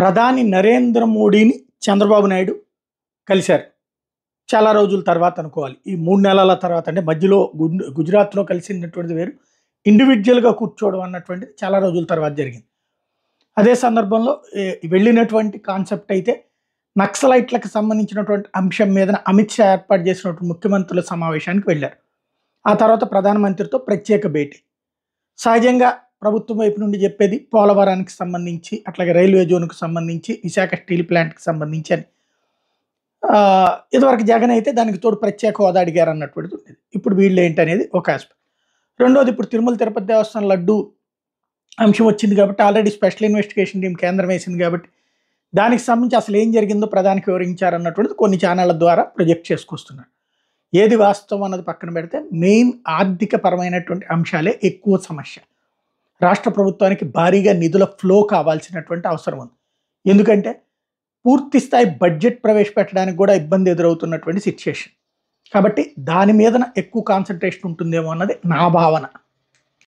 ప్రధాని నరేంద్ర మోడీని చంద్రబాబు నాయుడు కలిశారు. చాలా రోజుల తర్వాత అనుకోవాలి. ఈ 3 నెలల తర్వాత అంటే మధ్యలో గుజరాత్‌లో కలిసినటువంటిది వేరు. ఇండివిడ్యువల్‌గా కూర్చోవడం అన్నటువంటిది చాలా రోజుల తర్వాత జరిగింది. అదే సందర్భంలో వెళ్ళినటువంటి కాన్సెప్ట్ అయితే నక్సలైట్లకు సంబంధించినటువంటి అంశం మీదన అమిత్ షా ఏర్పాటు చేసినటువంటి ముఖ్యమంత్రుల సమావేశానికి వెళ్లారు. ఆ తర్వాత ప్రధానమంత్రితో ప్రత్యేక భేటీ. సహజంగా ప్రభుత్వం వైపు నుండి చెప్పేది పోలవరానికి సంబంధించి, అట్లాగే రైల్వే జోన్‌కు సంబంధించి, విశాఖ స్టీల్ ప్లాంట్‌కి సంబంధించి అని. ఇదివరకు జగన్ అయితే దానికి తోడు ప్రత్యేక హోదా అడిగారు అన్నటువంటిది ఉండేది. ఇప్పుడు వీళ్ళు ఏంటనేది ఒక ఆస్పెక్ట్. రెండోది ఇప్పుడు తిరుమల తిరుపతి దేవస్థానం లడ్డు అంశం వచ్చింది కాబట్టి ఆల్రెడీ స్పెషల్ ఇన్వెస్టిగేషన్ టీం కేంద్రం వేసింది కాబట్టి దానికి సంబంధించి అసలు ఏం జరిగిందో ప్రధానికి వివరించారు అన్నటువంటిది కొన్ని ఛానళ్ల ద్వారా ప్రొజెక్ట్ చేసుకొస్తున్నారు. ఏది వాస్తవం అన్నది పక్కన పెడితే మెయిన్ ఆర్థిక పరమైనటువంటి అంశాలే ఎక్కువ సమస్య. రాష్ట్ర ప్రభుత్వానికి భారీగా నిధుల ఫ్లో కావాల్సినటువంటి అవసరం ఉంది. ఎందుకంటే పూర్తి స్థాయి బడ్జెట్ ప్రవేశపెట్టడానికి కూడా ఇబ్బంది ఎదురవుతున్నటువంటి సిచ్యుయేషన్. కాబట్టి దాని మీదన ఎక్కువ కాన్సన్ట్రేషన్ ఉంటుందేమో అన్నది నా భావన.